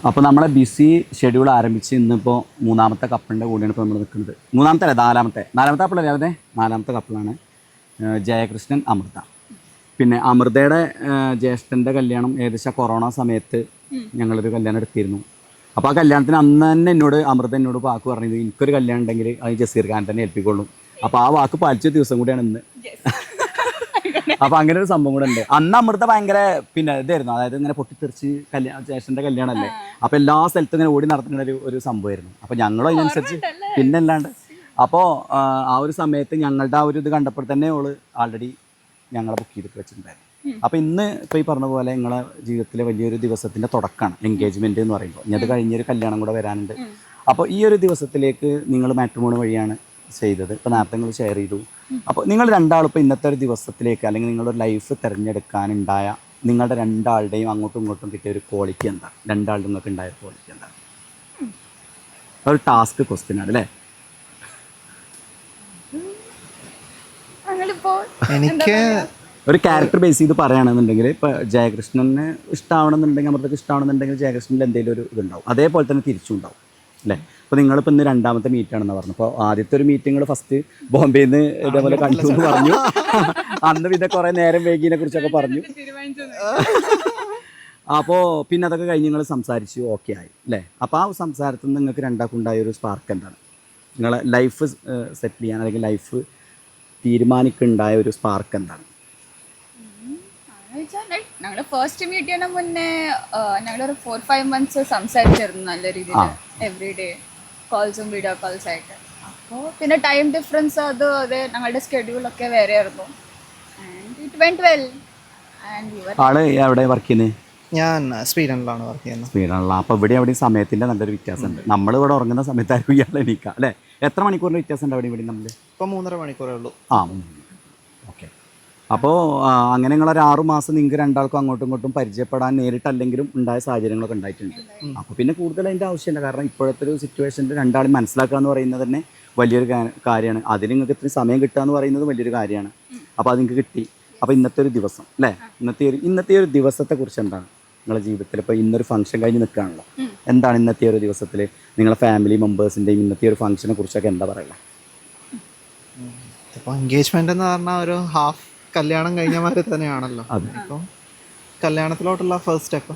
അപ്പോൾ നമ്മളെ BC schedule ആരംഭിച്ച് ഇന്നിപ്പോൾ മൂന്നാമത്തെ കപ്പിളിൻ്റെ കൂടെയാണ് ഇപ്പോൾ നമ്മൾ നിൽക്കുന്നത്. മൂന്നാമത്തെ അല്ല, നാലാമത്തെ കപ്പിളല്ലേ അതെ, നാലാമത്തെ കപ്പിളാണ് ജയകൃഷ്ണൻ അമൃത. പിന്നെ അമൃതയുടെ ജ്യേഷ്ഠൻ്റെ കല്യാണം ഏകദേശം കൊറോണ സമയത്ത് ഞങ്ങളൊരു കല്യാണം എടുത്തിരുന്നു. അപ്പോൾ ആ കല്യാണത്തിന് അന്ന് തന്നെ അമൃത എന്നോട് വാക്ക് പറഞ്ഞത്, എനിക്കൊരു കല്യാണം ഉണ്ടെങ്കിൽ അത് ജസീർ ഖാൻ തന്നെ ഏൽപ്പിക്കൊള്ളും. അപ്പോൾ ആ വാക്ക് പാലിച്ച ദിവസം കൂടിയാണ് ഇന്ന്. അപ്പോൾ അങ്ങനെ ഒരു സംഭവം കൂടെ ഉണ്ട്. അന്ന് അമൃത ഭയങ്കര പിന്നെ ഇതായിരുന്നു, അതായത് ഇങ്ങനെ പൊട്ടിത്തെറിച്ച് ജ്യേഷ്ഠൻ്റെ കല്യാണമല്ലേ, അപ്പോൾ എല്ലാ സ്ഥലത്തും ഇങ്ങനെ ഓടി നടത്തുന്ന ഒരു സംഭവമായിരുന്നു. അപ്പോൾ ഞങ്ങളും അതിനനുസരിച്ച് പിന്നെ അല്ലാണ്ട് അപ്പോൾ ആ ഒരു സമയത്ത് ഞങ്ങളുടെ ആ ഒരു ഇത് കണ്ടപ്പോൾ തന്നെ ഓള് ആൾറെഡി ഞങ്ങളെ ബുക്ക് ചെയ്തിട്ട് വെച്ചിട്ടുണ്ടായിരുന്നു. അപ്പോൾ ഇന്ന് ഇപ്പോൾ ഈ പറഞ്ഞ പോലെ നിങ്ങളെ ജീവിതത്തിലെ വലിയൊരു ദിവസത്തിൻ്റെ തുടക്കമാണ് എൻഗേജ്മെൻറ്റ് എന്ന് പറയുമ്പോൾ. ഇനി അത് കഴിഞ്ഞൊരു കല്യാണം കൂടെ വരാനുണ്ട്. അപ്പോൾ ഈ ഒരു ദിവസത്തിലേക്ക് നിങ്ങൾ മാട്രിമോണി വഴിയാണ് ചെയ്തത്, ഇപ്പോൾ നേരത്തെ നിങ്ങൾ ഷെയർ ചെയ്തു. അപ്പോൾ നിങ്ങൾ രണ്ടാളും ഇപ്പോൾ ഇന്നത്തെ ഒരു ദിവസത്തിലേക്ക് അല്ലെങ്കിൽ നിങ്ങളുടെ ലൈഫ് തിരഞ്ഞെടുക്കാനുണ്ടായ നിങ്ങളുടെ രണ്ടാളുടെയും അങ്ങോട്ടും ഇങ്ങോട്ടും കിട്ടിയ ഒരു ക്വാളിറ്റി എന്താണ്? രണ്ടാളുടെ നിങ്ങൾക്ക് ഉണ്ടായ ക്വാളിറ്റി എന്താണ്? ഒരു ടാസ്ക് ക്വസ്റ്റ്യൻ ആണ് അല്ലേ? എനിക്ക് ഒരു ക്യാരക്ടർ ബേസ് ചെയ്ത് പറയുകയാണെന്നുണ്ടെങ്കിൽ ഇപ്പോൾ ജയകൃഷ്ണന് ഇഷ്ടമാവണമെന്നുണ്ടെങ്കിൽ അമൃതക്ക് ഇഷ്ടമാവണമെന്നുണ്ടെങ്കിൽ ജയകൃഷ്ണനിൽ എന്തെങ്കിലും ഒരു ഇതുണ്ടാവും, അതേപോലെ തന്നെ തിരിച്ചും ഉണ്ടാവും അല്ലേ? അപ്പോൾ നിങ്ങളിപ്പോൾ ഇന്ന് രണ്ടാമത്തെ മീറ്റാണെന്ന് പറഞ്ഞു. അപ്പോൾ ആദ്യത്തെ ഒരു മീറ്റിങ്ങൾ ഫസ്റ്റ് ബോംബെയിൽ നിന്ന് ഇതേപോലെ കണ്ടു എന്ന് പറഞ്ഞു. അന്ന് പിന്നെ കുറേ നേരം വൈകിയതിനെ കുറിച്ചൊക്കെ പറഞ്ഞു. അപ്പോൾ പിന്നെ അതൊക്കെ കഴിഞ്ഞ് നിങ്ങൾ സംസാരിച്ചു, ഓക്കെ ആയി അല്ലേ? അപ്പോൾ ആ സംസാരത്തിൽ നിന്ന് നിങ്ങൾക്ക് രണ്ടാൾക്കും ഉണ്ടായ ഒരു സ്പാർക്ക് എന്താണ്? നിങ്ങളെ ലൈഫ് സെറ്റിൽ ചെയ്യാൻ അല്ലെങ്കിൽ ലൈഫ് തീരുമാനിക്കുണ്ടായ ഒരു സ്പാർക്ക് എന്താണ്? ഞങ്ങൾ ഫസ്റ്റ് മീറ്റ് ചെയ്യുന്ന മുന്നേ ഞങ്ങളൊരു 4-5 months സംസാരിച്ചിരുന്നു നല്ല രീതിയിൽ, എവറി ഡേ കോൾസും വീഡിയോ കോൾസ് ആയിട്ട്. അപ്പോൾ പിന്നെ ടൈം ഡിഫറൻസ് അതെ ഞങ്ങളുടെ സ്കെഡ്യൂളൊക്കെ വേറെ ആയിരുന്നു. ആള് എവിടെ വർക്ക് ചെയ്യുന്നത്? ഞാൻ സ്വീഡനിലാണ് വർക്ക് ചെയ്യുന്നത്. സ്വീഡനിലാണ്. അപ്പോൾ ഇവിടെ സമയത്തിൻ്റെ നല്ലൊരു വ്യത്യാസമുണ്ട്. നമ്മളിവിടെ ഉറങ്ങുന്ന സമയത്തായിരിക്കും ഇയാൾ എണീക്കുക അല്ലേ? എത്ര മണിക്കൂറിൻ്റെ വ്യത്യാസം ഉണ്ട് ഇവിടെ നമ്മൾ? ഇപ്പോൾ 3.5 മണിക്കൂറേ ഉള്ളൂ. ഓക്കെ. അപ്പോൾ അങ്ങനെ നിങ്ങളൊരു 6 മാസം നിങ്ങൾക്ക് രണ്ടാൾക്കും അങ്ങോട്ടും ഇങ്ങോട്ടും പരിചയപ്പെടാൻ നേരിട്ടല്ലെങ്കിലും ഉണ്ടായ സാഹചര്യങ്ങളൊക്കെ ഉണ്ടായിട്ടുണ്ട്. അപ്പോൾ പിന്നെ കൂടുതൽ അതിൻ്റെ ആവശ്യമില്ല. കാരണം ഇപ്പോഴത്തെ ഒരു സിറ്റുവേഷനിൽ രണ്ടാളും മനസ്സിലാക്കുക എന്ന് പറയുന്നത് തന്നെ വലിയൊരു കാര്യമാണ്. അതിന് നിങ്ങൾക്ക് ഇത്രയും സമയം കിട്ടുക എന്ന് പറയുന്നത് വലിയൊരു കാര്യമാണ്. അപ്പോൾ അത് നിങ്ങൾക്ക് കിട്ടി. അപ്പോൾ ഇന്നത്തെ ഒരു ദിവസം അല്ലേ, ഇന്നത്തെ ഒരു ദിവസത്തെക്കുറിച്ച് എന്താണ് നിങ്ങളുടെ ജീവിതത്തിൽ? ഇപ്പോൾ ഇന്നൊരു ഫംഗ്ഷൻ കഴിഞ്ഞ് നിൽക്കുകയാണല്ലോ, എന്താണ് ഇന്നത്തെ ഒരു ദിവസത്തിൽ നിങ്ങളെ ഫാമിലി മെമ്പേഴ്സിൻ്റെയും ഇന്നത്തെ ഒരു ഫംഗ്ഷനെ കുറിച്ചൊക്കെ എന്താ പറയുക? ഇപ്പോൾ എൻഗേജ്മെൻ്റ് എന്ന് പറഞ്ഞാൽ ഒരു ഹാഫ് കല്യാണം കഴിഞ്ഞ മാതിരി തന്നെയാണല്ലോ. അപ്പം കല്യാണത്തിലോട്ടുള്ള ഫസ്റ്റ് സ്റ്റെപ്പ്.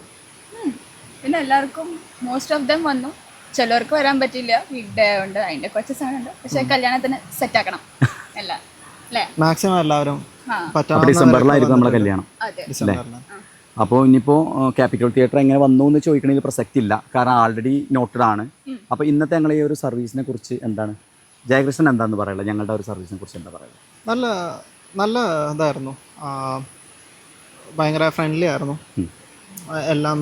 പിന്നെ എല്ലാവർക്കും മോസ്റ്റ് ഓഫ് ദം വന്നു, ചിലർക്ക് വരാൻ പറ്റില്ല, വീക്ക് ഡേ ഉണ്ട്, അതിൻ്റെ കുറച്ച് സമയമുണ്ട്. പക്ഷേ കല്യാണത്തിന് സെറ്റ് ആക്കണം എല്ലാം അല്ലേ? മാക്സിമം എല്ലാവരും ഡിസംബറിലായിരിക്കും നമ്മളെ കല്യാണം. അപ്പോൾ ഇനിയിപ്പോൾ ക്യാപിറ്റൽ തിയേറ്റർ എങ്ങനെ വന്നു എന്ന് ചോദിക്കണമെങ്കിൽ പ്രസക്തി ഇല്ല, കാരണം ആൾറെഡി നോട്ടഡ് ആണ്. അപ്പോൾ ഇന്നത്തെ ഞങ്ങളെ ഈ ഒരു സർവീസിനെ കുറിച്ച് എന്താണ് ജയകൃഷ്ണൻ എന്താണെന്ന് പറയുള്ളത്? ഞങ്ങളുടെ ഒരു സർവീസിനെ കുറിച്ച് എന്താ പറയുക? നല്ല ഇതായിരുന്നു, ഭയങ്കര ഫ്രണ്ട്ലി ആയിരുന്നു. എല്ലാം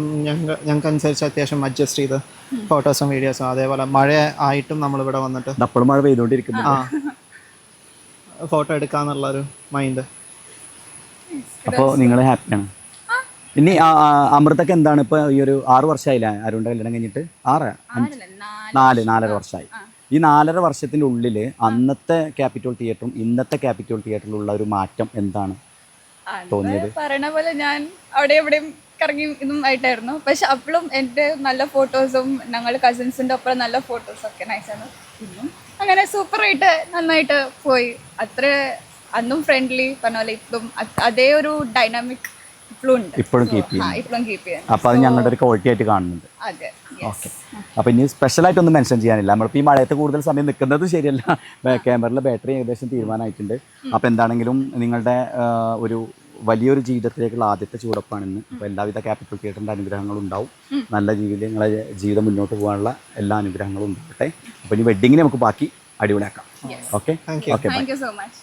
ഞങ്ങൾക്ക് അനുസരിച്ച് അത്യാവശ്യം അഡ്ജസ്റ്റ് ചെയ്ത് ഫോട്ടോസും വീഡിയോസും. അതേപോലെ മഴ ആയിട്ടും നമ്മളിവിടെ വന്നിട്ട് അപ്പോഴും മഴ പെയ്തുകൊണ്ടിരിക്കുന്നു, ഫോട്ടോ എടുക്കാന്നുള്ളൊരു മൈൻഡ്. അപ്പോൾ നിങ്ങൾ ഹാപ്പിയാണ്. ഇനി അമൃതക്ക് എന്താണ് ഇപ്പോൾ ഈ ഒരു 6 വർഷമായില്ലേ അരുണിൻ്റെ കല്യാണം കഴിഞ്ഞിട്ട്? 4.5 വർഷമായി. ഈ 4.5 വർഷത്തിൻ്റെ ഉള്ളിൽ അന്നത്തെ ക്യാപിറ്റൽ തിയേറ്ററും ഇന്നത്തെ ക്യാപിറ്റൽ തിയേറ്ററിലുള്ള ഒരു മാറ്റം എന്താണ് തോന്നിയത്? പറയണ പോലെ ഞാൻ അവിടെ എവിടെയും കറങ്ങി ഇതും ആയിട്ടായിരുന്നു. പക്ഷെ അപ്പോഴും എൻ്റെ നല്ല ഫോട്ടോസും ഞങ്ങൾ കസിൻസിൻ്റെ ഒപ്പം നല്ല ഫോട്ടോസൊക്കെ നൈസാണ്. ഇന്നും അങ്ങനെ സൂപ്പറായിട്ട് നന്നായിട്ട് പോയി. അത്ര അന്നും ഫ്രണ്ട്ലി പറഞ്ഞ പോലെ ഇപ്പം അതേ ഒരു ഡൈനാമിക് ഇപ്പോഴും കീപ്പ് ചെയ്യാം. അപ്പോൾ അത് ഞങ്ങളുടെ ഒരു ക്വാളിറ്റി ആയിട്ട് കാണുന്നുണ്ട്. ഓക്കെ. അപ്പോൾ ഇനി സ്പെഷ്യലായിട്ടൊന്നും മെൻഷൻ ചെയ്യാനില്ല. നമ്മളിപ്പോൾ ഈ മഴയത്ത് കൂടുതൽ സമയം നിൽക്കുന്നത് ശരിയല്ല. ക്യാമറയിലെ ബാറ്ററി ഏകദേശം തീരുമാനമായിട്ടുണ്ട്. അപ്പോൾ എന്താണെങ്കിലും നിങ്ങളുടെ ഒരു വലിയൊരു ജീവിതത്തിലേക്കുള്ള ആദ്യത്തെ ചൂടപ്പാണിന്ന്. അപ്പോൾ എല്ലാവിധ ക്യാപിറ്റൽ തിയേറ്ററിൻ്റെ അനുഗ്രഹങ്ങളും ഉണ്ടാവും. നല്ല രീതിയിൽ നിങ്ങളെ ജീവിതം മുന്നോട്ട് പോകാനുള്ള എല്ലാ അനുഗ്രഹങ്ങളും ഉണ്ടാകട്ടെ. അപ്പോൾ ഇനി വെഡ്ഡിങ്ങിന് നമുക്ക് ബാക്കി അടിപൊളിയാക്കാം. Okay. Thank you so much.